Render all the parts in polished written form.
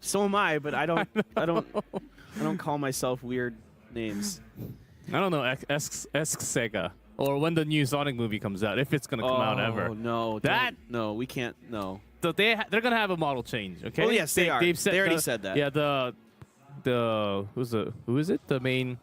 So am I, but I don't call myself weird names. I don't know. Ask Sega. Or when the new Sonic movie comes out, if it's gonna come out ever. No, no, we can't. No. So they're gonna have a model change. Okay. Oh yes, they are. They've said they already said that. Yeah. Who is it? The main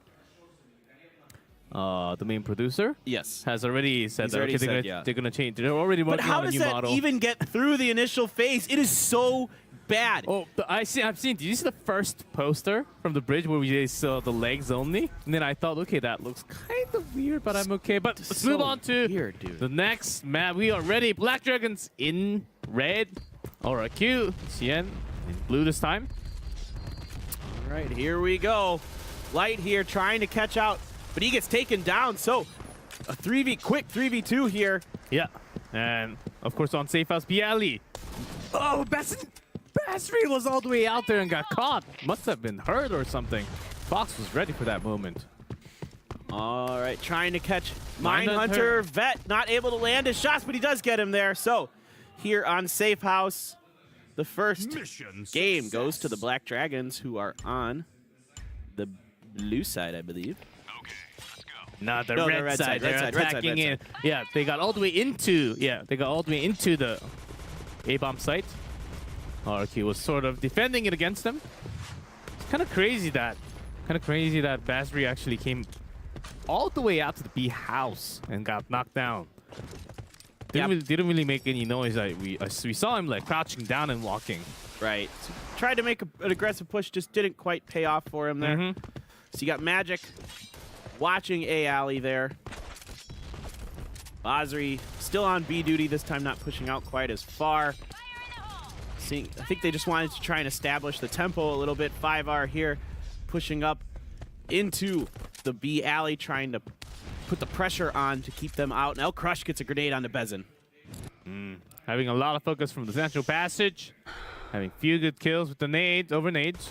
producer. Yes. Has already said that. Okay, they're gonna change. They're already But working how on a does new that model. even get through the initial phase? It is so bad. Oh, I've seen. Did you see the first poster from the bridge where we saw the legs only? And then I thought, okay, that looks kind of weird, but I'm okay. But let's move on to the next map. We are ready. Black Dragons in red. RRQ, TCN in blue this time. All right, here we go. Light here trying to catch out, but he gets taken down. So a quick 3v2 here. Yeah. And of course on Safe House, Bialy. Oh, Basri was all the way out there and got caught. Must have been hurt or something. Fox was ready for that moment. All right, trying to catch Mindhunter. Vet not able to land his shots, but he does get him there. So here on Safe House, the first game goes to the Black Dragons, who are on the blue side, I believe. Okay, let's go. No, the red side. They're attacking in. Yeah, they got all the way into. Yeah, they got all the way into the A-bomb site. RRQ was sort of defending it against them. It's kind of crazy that Basri actually came all the way out to the B house and got knocked down. Didn't really make any noise. We saw him like crouching down and walking. Right. So tried to make an aggressive push, just didn't quite pay off for him there. So you got Magic watching A alley there. Basri still on B duty this time, not pushing out quite as far. I think they just wanted to try and establish the tempo a little bit. 5R here, pushing up into the B alley, trying to put the pressure on to keep them out. Now Crush gets a grenade onto Bezin. Having a lot of focus from the Central Passage. Having few good kills with the nades, over nades.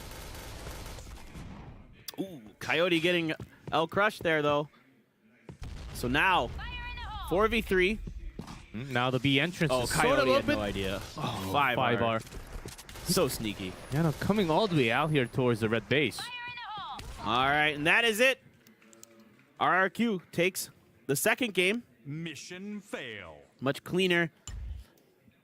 Ooh, Coyote getting El Crush there, though. So now, 4v3. Now the B entrance is Coyote sort of open. had no idea. 5R. So sneaky. Yeah, no, coming all the way out here towards the red base. All right, and that is it. RRQ takes the second game. Mission fail. Much cleaner.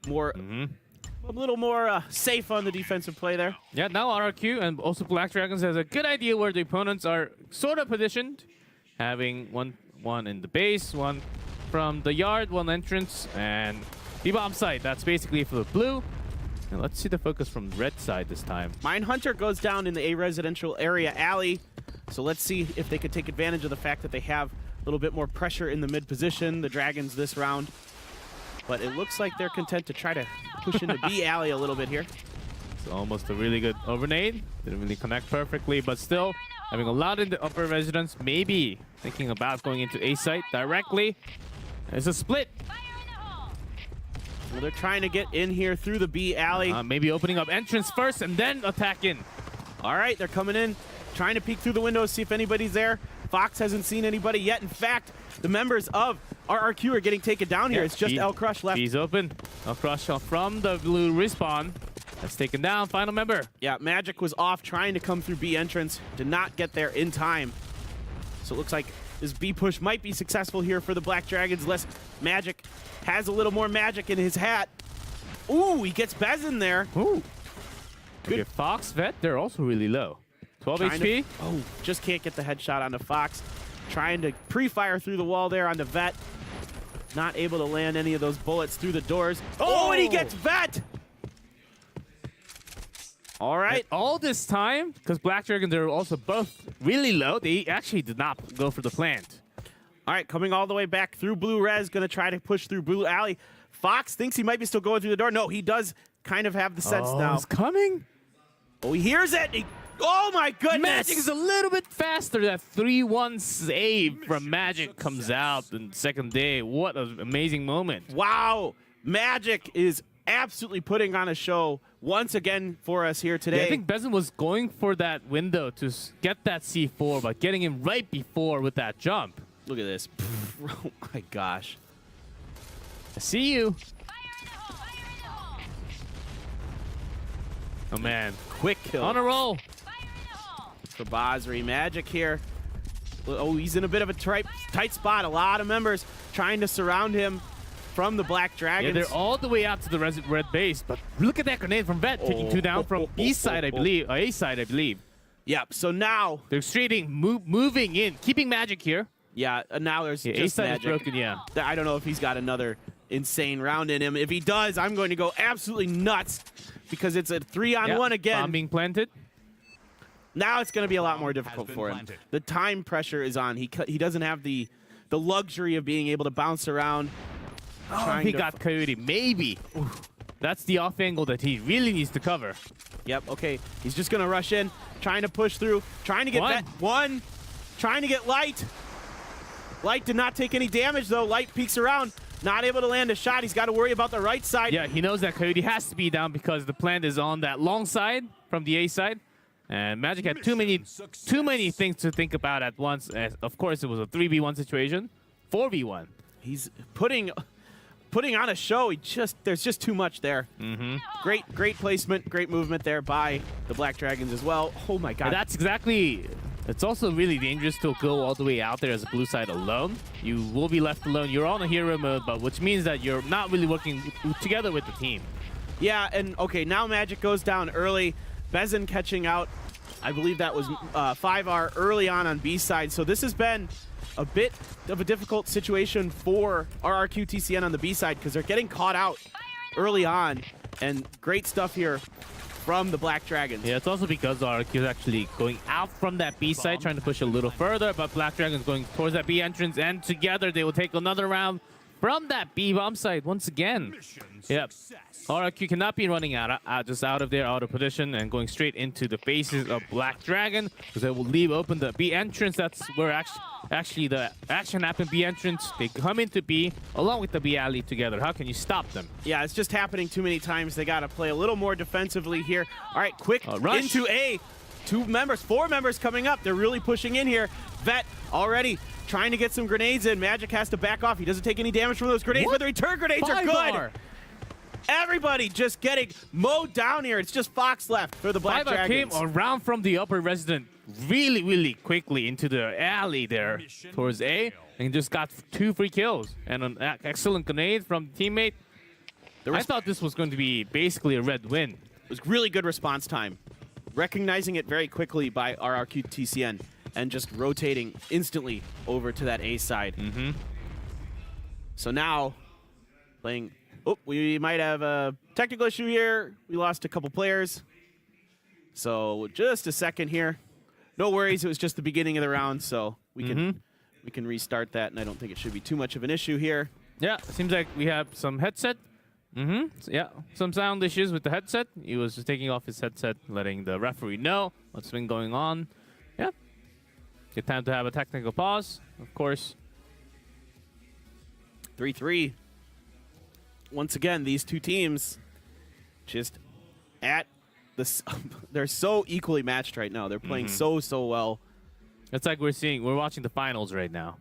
More, a little more safe on the defensive play there. Yeah, now RRQ and also Black Dragons has a good idea where the opponents are sort of positioned. Having one in the base, one from the yard, one entrance, and B-bomb side. That's basically for the blue. And let's see the focus from the red side this time. Mindhunter goes down in the A residential area alley. So let's see if they could take advantage of the fact that they have a little bit more pressure in the mid position, the Dragons this round. But it looks like they're content to try to push into B alley a little bit here. It's almost a really good overnade. Didn't really connect perfectly, but still having a lot in the upper residence. Maybe thinking about going into A site directly. It's a split. Well, they're trying to get in here through the B alley. Maybe opening up entrance first and then attack in. All right, they're coming in, trying to peek through the windows, see if anybody's there. Fox hasn't seen anybody yet. In fact, the members of RRQ are getting taken down here. It's just El Crush left. He's open. El Crush from the blue respawn. That's taken down. Final member. Yeah, Magic was off trying to come through B entrance. Did not get there in time. So it looks like this B push might be successful here for the Black Dragons. Unless Magic has a little more magic in his hat. Ooh, he gets Bez in there. Ooh. Good. Okay, Fox, Vet, they're also really low. 12 HP. Just can't get the headshot onto Fox. Trying to pre-fire through the wall there onto Vet. Not able to land any of those bullets through the doors. Oh, and he gets Vet! All right. And all this time, because Black Dragons are also both really low, they actually did not go for the plant. All right, coming all the way back through Blue Res, going to try to push through Blue Alley. Fox thinks he might be still going through the door. No, he does kind of have the sense now. It's coming. Oh, he hears it. Oh, my goodness. Magic is a little bit faster. That 3-1 save from Magic comes out in the second day. What an amazing moment. Wow. Magic is absolutely putting on a show once again for us here today. Yeah, I think Bezin was going for that window to get that C4, but getting him right before with that jump. Look at this. Oh, my gosh. I see you. Oh, man. Quick kill. On a roll. For Basri. Magic here. Oh, he's in a bit of a tight spot. A lot of members trying to surround him from the Black Dragons. Yeah, they're all the way out to the red base, but look at that grenade from Vet, taking 2 down from B side, I believe, or A side, I believe. Yep, so now... They're moving in, keeping Magic here. Yeah, now there's Yeah, just A side Magic. is broken, yeah. I don't know if he's got another insane round in him. If he does, I'm going to go absolutely nuts because it's a 3-on-1 again. Bomb being planted. Now it's going to be a lot more difficult for him. planted. The time pressure is on. He doesn't have the luxury of being able to bounce around. He got Coyote, maybe. That's the off angle that he really needs to cover. Yep, okay. He's just going to rush in, trying to push through, trying to get one, trying to get Light. Light did not take any damage, though. Light peeks around, not able to land a shot. He's got to worry about the right side. Yeah, he knows that Coyote has to be down because the plant is on that long side from the A side. And Magic had too many things to think about at once. As of course, it was a 3v1 situation. 4v1. He's putting on a show. There's just too much there. Great placement, great movement there by the Black Dragons as well. Oh my God. And that's exactly. It's also really dangerous to go all the way out there as a blue side alone. You will be left alone. You're on a hero mode, but which means that you're not really working together with the team. Yeah, and okay, now Magic goes down early. Bezin catching out. I believe that was 5R early on B side. So this has been a bit of a difficult situation for RRQ TCN on the B side because they're getting caught out early on. And great stuff here from the Black Dragons. Yeah, it's also because RRQ is actually going out from that B side, trying to push a little further, but Black Dragons going towards that B entrance, and together they will take another round from that B bomb side once again. Yep. RRQ cannot be running just out of there, out of position, and going straight into the faces of Black Dragon, because they will leave open the B entrance. That's where actually the action happened. B entrance, they come into B along with the B alley together. How can you stop them? Yeah, it's just happening too many times. They got to play a little more defensively here. All right, quick rush into A. 4 members coming up. They're really pushing in here. Vet already trying to get some grenades in. Magic has to back off. He doesn't take any damage from those grenades, but the return grenades are good. Everybody just getting mowed down here. It's just Fox left for the Black Dragons. Came around from the upper resident really quickly into the alley there towards A, and just got 2 free kills and an excellent grenade from the teammate. I thought this was going to be basically a red win. It was really good response time. Recognizing it very quickly by RRQ TCN and just rotating instantly over to that A side. So now, playing... Oh, we might have a technical issue here. We lost a couple players. So just a second here. No worries, it was just the beginning of the round, so we can restart that, and I don't think it should be too much of an issue here. Yeah, seems like we have some headset. Yeah, some sound issues with the headset. He was just taking off his headset, letting the referee know what's been going on. Yeah. Good time to have a technical pause, of course. 3-3. Once again, these two teams just at the... They're so equally matched right now. They're playing so well. It's like we're watching the finals right now.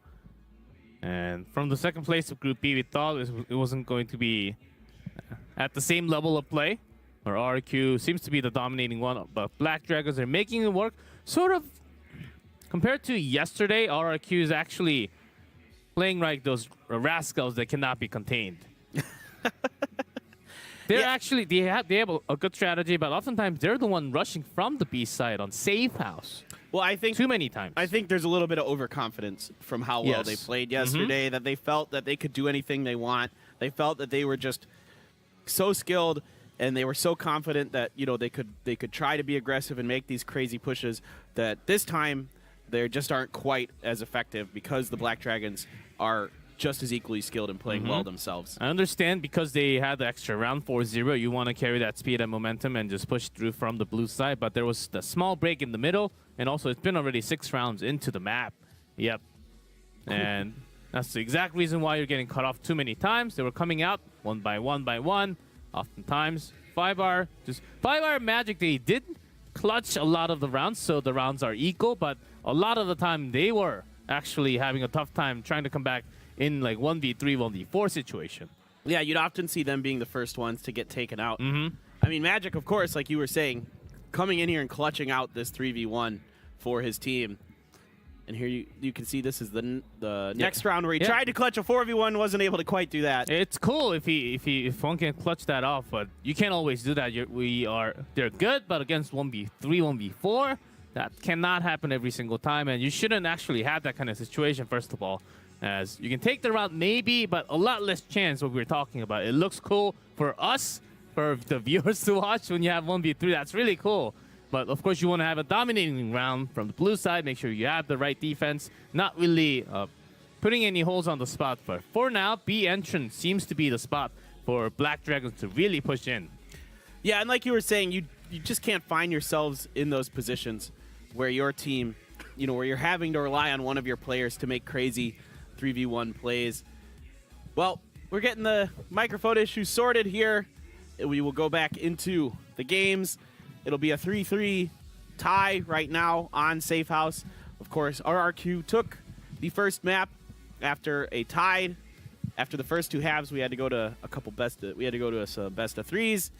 And from the second place of Group B, we thought it wasn't going to be at the same level of play. Or RRQ seems to be the dominating one, but Black Dragons are making it work. Sort of, compared to yesterday, RRQ is actually playing like those rascals that cannot be contained. They're actually, they have a good strategy, but oftentimes they're the one rushing from the B side on SAFEHOUSE. Well, I think too many times. I think there's a little bit of overconfidence from how well they played yesterday, that they felt that they could do anything they want. They felt that they were just so skilled, and they were so confident that, you know, they could try to be aggressive and make these crazy pushes, that this time they just aren't quite as effective because the Black Dragons are just as equally skilled in playing well themselves. I understand, because they had the extra round 4-0, you want to carry that speed and momentum and just push through from the blue side, but there was the small break in the middle, and also it's been already 6 rounds into the map. Yep. And that's the exact reason why you're getting cut off too many times. They were coming out one by one, oftentimes. 5R Magic, they did clutch a lot of the rounds, so the rounds are equal, but a lot of the time they were actually having a tough time trying to come back in like 1v3, 1v4 situation. Yeah, you'd often see them being the first ones to get taken out. I mean, Magic, of course, like you were saying, coming in here and clutching out this 3v1 for his team. And here you can see this is the next round where he tried to clutch a 4v1, wasn't able to quite do that. It's cool if one can clutch that off, but you can't always do that. They're good, but against 1v3, 1v4, that cannot happen every single time, and you shouldn't actually have that kind of situation, first of all. As you can take the route maybe, but a lot less chance what we're talking about. It looks cool for us, for the viewers to watch when you have 1v3. That's really cool. But of course, you want to have a dominating round from the blue side. Make sure you have the right defense. Not really putting any holes on the spot. But for now, B entrance seems to be the spot for Black Dragons to really push in. Yeah, and like you were saying, you just can't find yourselves in those positions where your team, where you're having to rely on one of your players to make crazy 3v1 plays. Well, we're getting the microphone issue sorted here. We will go back into the games. It'll be a 3-3 tie right now on Safe House. Of course, RRQ took the first map after a tie. After the first two halves, we had to go to a best of threes,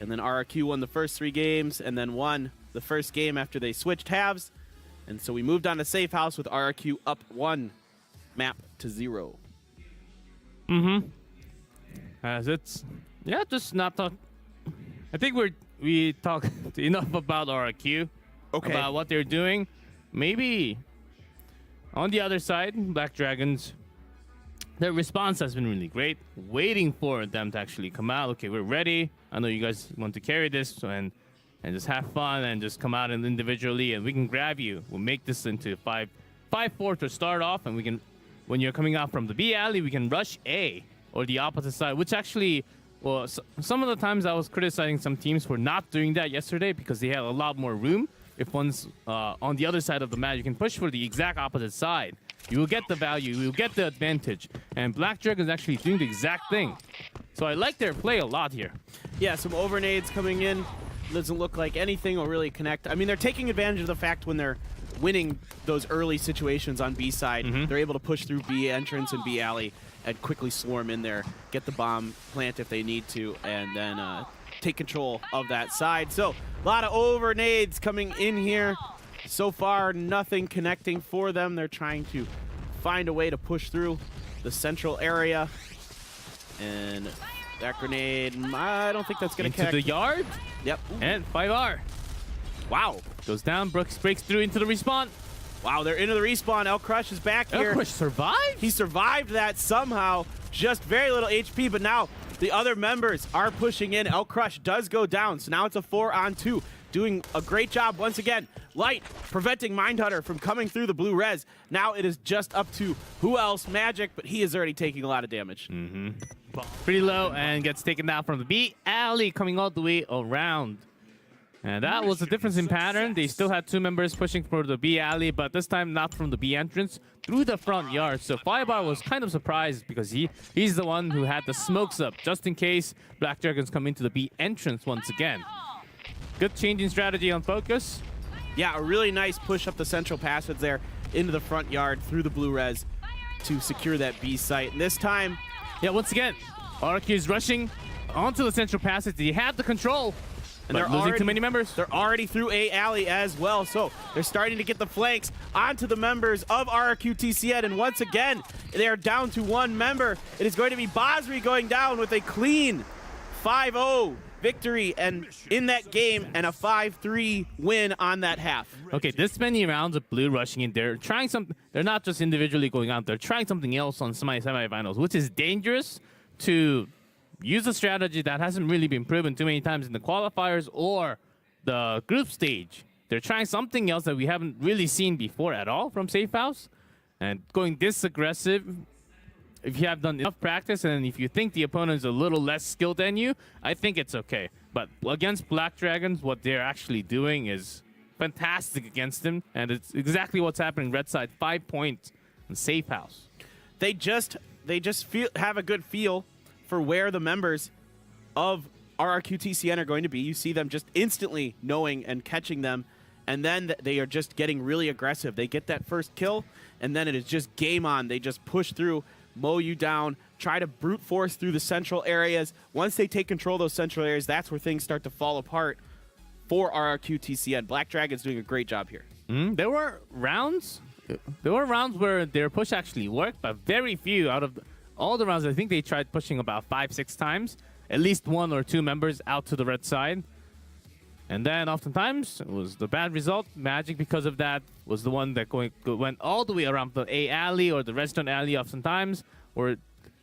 and then RRQ won the first 3 games and then won the first game after they switched halves. And so we moved on to Safe House with RRQ up 1 map to 0. As it's just not talk. I think we talked enough about RRQ, about what they're doing. Maybe on the other side, Black Dragons, their response has been really great. Waiting for them to actually come out. Okay, we're ready. I know you guys want to carry this and just have fun and just come out and individually, and we can grab you. We'll make this into 5-4 to start off, and we can, when you're coming out from the B alley, we can rush A or the opposite side, which actually. Well, some of the times I was criticizing some teams for not doing that yesterday because they had a lot more room. If one's on the other side of the map, you can push for the exact opposite side. You will get the value, you will get the advantage. And Black Dragon is actually doing the exact thing. So I like their play a lot here. Yeah, some overnades coming in. Doesn't look like anything will really connect. I mean, they're taking advantage of the fact when they're winning those early situations on B side, they're able to push through B entrance and B alley and quickly swarm in there, get the bomb plant if they need to, and then take control of that side. So a lot of overnades coming in here. So far, nothing connecting for them. They're trying to find a way to push through the central area. And that grenade, I don't think that's going to connect. Into the yard? Yep. And 5R. Wow. Goes down, Brooks breaks through into the respawn. Wow, they're into the respawn. El Crush is back here. El Crush survived? He survived that somehow. Just very little HP, but now the other members are pushing in. El Crush does go down, so now it's a 4-on-2. Doing a great job once again. Light preventing Mindhunter from coming through the blue res. Now it is just up to who else? Magic, but he is already taking a lot of damage. Pretty low and gets taken down from the B alley, coming all the way around. And that was the difference in pattern. They still had 2 members pushing for the B alley, but this time not from the B entrance, through the front yard. So Firebar was kind of surprised because he's the one who had the smokes up, just in case Black Dragons come into the B entrance once again. Good change in strategy on focus. Yeah, a really nice push up the central passage there into the front yard through the blue res to secure that B site. And this time, yeah, once again, RRQ is rushing onto the central passage. They have the control. And they're losing too many members. They're already through A alley as well, so they're starting to get the flanks onto the members of RRQ TCN. And once again, they are down to 1 member. It is going to be Basri going down with a clean 5-0 victory and in that game, and a 5-3 win on that half. Okay, this many rounds of blue rushing in, they're trying something. They're not just individually going out. They're trying something else on semifinals, which is dangerous to use a strategy that hasn't really been proven too many times in the qualifiers or the group stage. They're trying something else that we haven't really seen before at all from Safe House. And going this aggressive, if you have done enough practice and if you think the opponent is a little less skilled than you, I think it's okay. But against Black Dragons, what they're actually doing is fantastic against them. And it's exactly what's happening red side, 5 points in Safe House. They just have a good feel for where the members of RRQ TCN are going to be. You see them just instantly knowing and catching them, and then they are just getting really aggressive. They get that first kill, and then it is just game on. They just push through mow you down, try to brute force through the central areas. Once they take control of those central areas, that's where things start to fall apart for RRQ TCN. Black Dragon's doing a great job here. There were rounds where their push actually worked, but very few out of all the rounds. I think they tried pushing about 5-6 times, at least 1 or 2 members out to the red side. And then oftentimes it was the bad result. Magic, because of that, was the one that went all the way around the A alley or the redstone alley oftentimes, or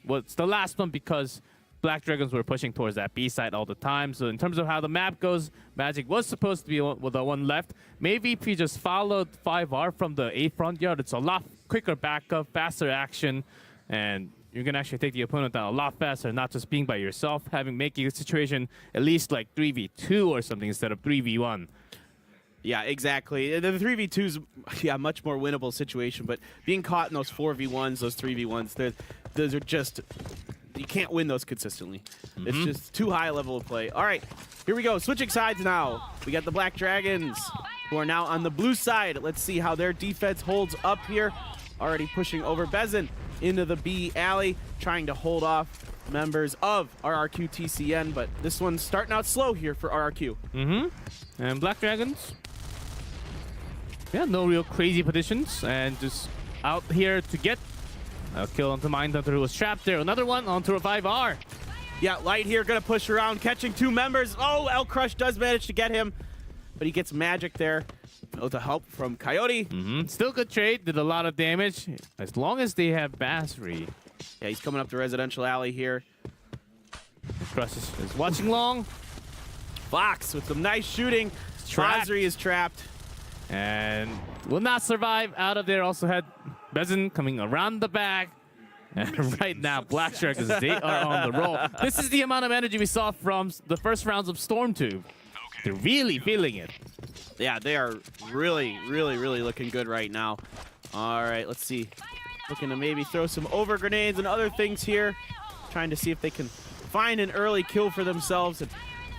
what's the last one because Black Dragons were pushing towards that B side all the time. So in terms of how the map goes, Magic was supposed to be with the one left. Maybe if you just followed 5R from the A front yard, it's a lot quicker backup, faster action, and you can actually take the opponent down a lot faster, not just being by yourself, making the situation at least like 3v2 or something instead of 3v1. Yeah, exactly. The 3v2's much more winnable situation, but being caught in those 4v1s, those 3v1s, those are just, you can't win those consistently. It's just too high a level of play. All right, here we go. Switching sides now. We got the Black Dragons, who are now on the blue side. Let's see how their defense holds up here. Already pushing over Bezin into the B alley, trying to hold off members of RRQ TCN, but this one's starting out slow here for RRQ. And Black Dragons, no real crazy positions, and just out here to get a kill onto Mindhunter, who was trapped there. Another one onto a 5R. Yeah, Light here gonna push around, catching 2 members. Oh, El Crush does manage to get him, but he gets Magic there with the help from Coyote. Still good trade, did a lot of damage, as long as they have Basri. Yeah, he's coming up the residential alley here. Crush is watching long. Fox with some nice shooting. Basri is trapped. And will not survive out of there. Also had Bezin coming around the back. And right now, Black Dragons, they are on the roll. This is the amount of energy we saw from the first rounds of Stormtube. They're really feeling it. Yeah, they are really, really, really looking good right now. All right, let's see. Looking to maybe throw some over grenades and other things here. Trying to see if they can find an early kill for themselves and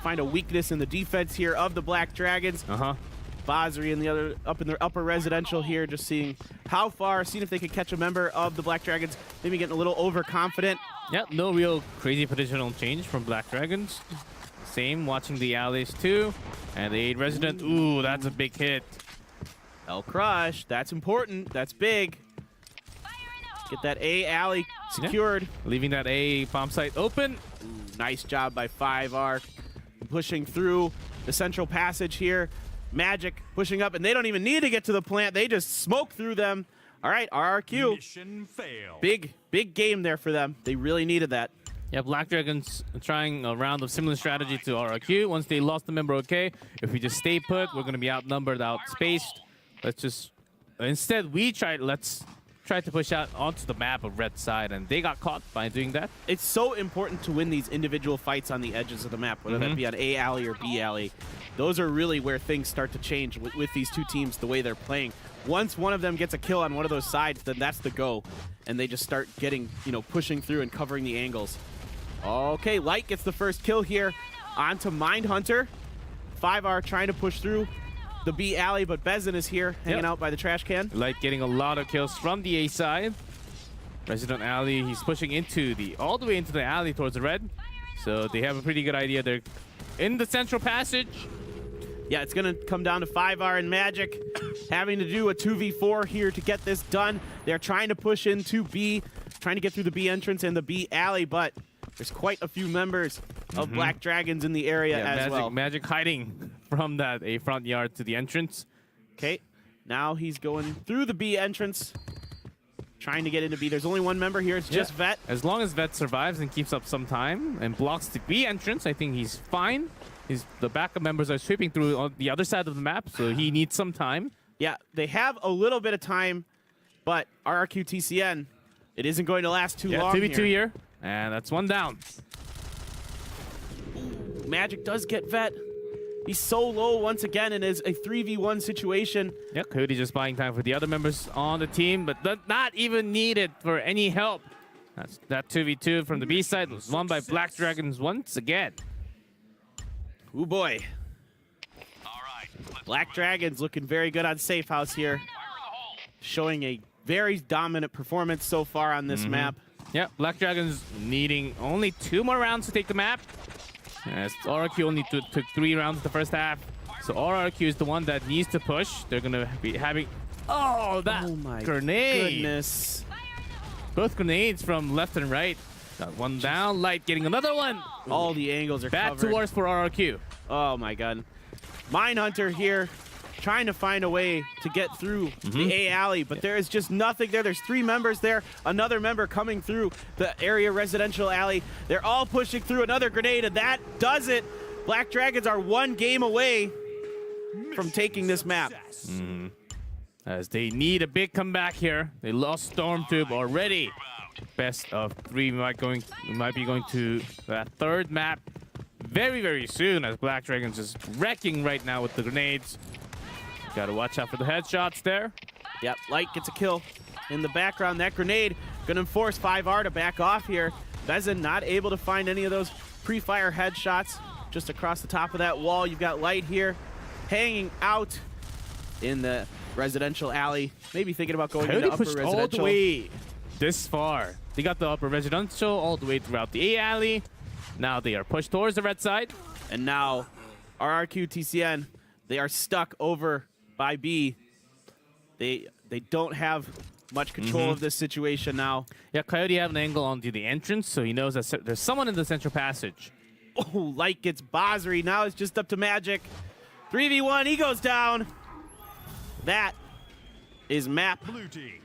find a weakness in the defense here of the Black Dragons. Basri up in the upper residential here, just seeing how far, seeing if they can catch a member of the Black Dragons, maybe getting a little overconfident. Yeah, no real crazy positional change from Black Dragons. Same, watching the alleys too. And the 8 resident, ooh, that's a big hit. El Crush, that's important, that's big. Get that A alley secured. Leaving that A bomb site open. Ooh, nice job by 5R. Pushing through the central passage here. Magic pushing up, and they don't even need to get to the plant. They just smoke through them. All right, RRQ. Mission failed. Big game there for them. They really needed that. Yeah, Black Dragons trying a round of similar strategy to RRQ. Once they lost the member, okay, if we just stay put, we're going to be outnumbered, outspaced. Instead, let's try to push out onto the map of red side, and they got caught by doing that. It's so important to win these individual fights on the edges of the map, whether that be on A alley or B alley. Those are really where things start to change with these two teams, the way they're playing. Once one of them gets a kill on one of those sides, then that's the go, and they just start getting, pushing through and covering the angles. Okay, Light gets the first kill here onto Mindhunter. 5R trying to push through the B alley, but Bezin is here, hanging out by the trash can. Light getting a lot of kills from the A side. Resident alley, he's pushing all the way into the alley towards the red. So they have a pretty good idea. They're in the central passage. Yeah, it's gonna come down to 5R and Magic having to do a 2v4 here to get this done. They're trying to push into B, trying to get through the B entrance and the B alley, but there's quite a few members of Black Dragons in the area as well. Magic hiding from that A front yard to the entrance. Okay, now he's going through the B entrance, trying to get into B. There's only one member here. It's just Vet. As long as Vet survives and keeps up some time and blocks the B entrance, I think he's fine. The backup members are sweeping through on the other side of the map, so he needs some time. Yeah, they have a little bit of time, but RRQ TCN, it isn't going to last too long 2v2 here. And that's one down. Magic does get Vet. He's so low once again and is a 3v1 situation. Yeah, Cody just buying time for the other members on the team, but not even needed for any help. That 2v2 from the B side was won by Black Dragons once again. Oh boy. Black Dragons looking very good on Safe House here. Showing a very dominant performance so far on this map. Yeah, Black Dragons needing only 2 more rounds to take the map. As RRQ only took 3 rounds in the first half. So RRQ is the one that needs to push. They're going to be having... Oh, that my grenade. Goodness. Both grenades from left and right. Got one down, Light getting another one. All the angles are Bad covered. to worse for RRQ. Oh my god. Mindhunter here trying to find a way to get through the A alley, but there is just nothing there. There's 3 members there. Another member coming through the area residential alley. They're all pushing through. Another grenade, and that does it. Black Dragons are 1 game away from taking this map. As they need a big comeback here. They lost Stormtube already. Best of 3 might be going to that 3rd map very, very soon, as Black Dragons is wrecking right now with the grenades. Gotta watch out for the headshots there. Yep, Light gets a kill in the background. That grenade gonna force 5R to back off here. Vezin not able to find any of those pre-fire headshots just across the top of that wall. You've got Light here hanging out in the residential alley. Maybe thinking about going into upper pushed residential. all the way this far. They got the upper residential all the way throughout the A alley. Now they are pushed towards the red side. And now RRQ TCN, they are stuck over by B. They don't have much control of this situation now. Yeah, Coyote have an angle onto the entrance, so he knows that there's someone in the central passage. Oh, Light gets Bozri. Now it's just up to Magic. 3v1, he goes down. That is map Blue team.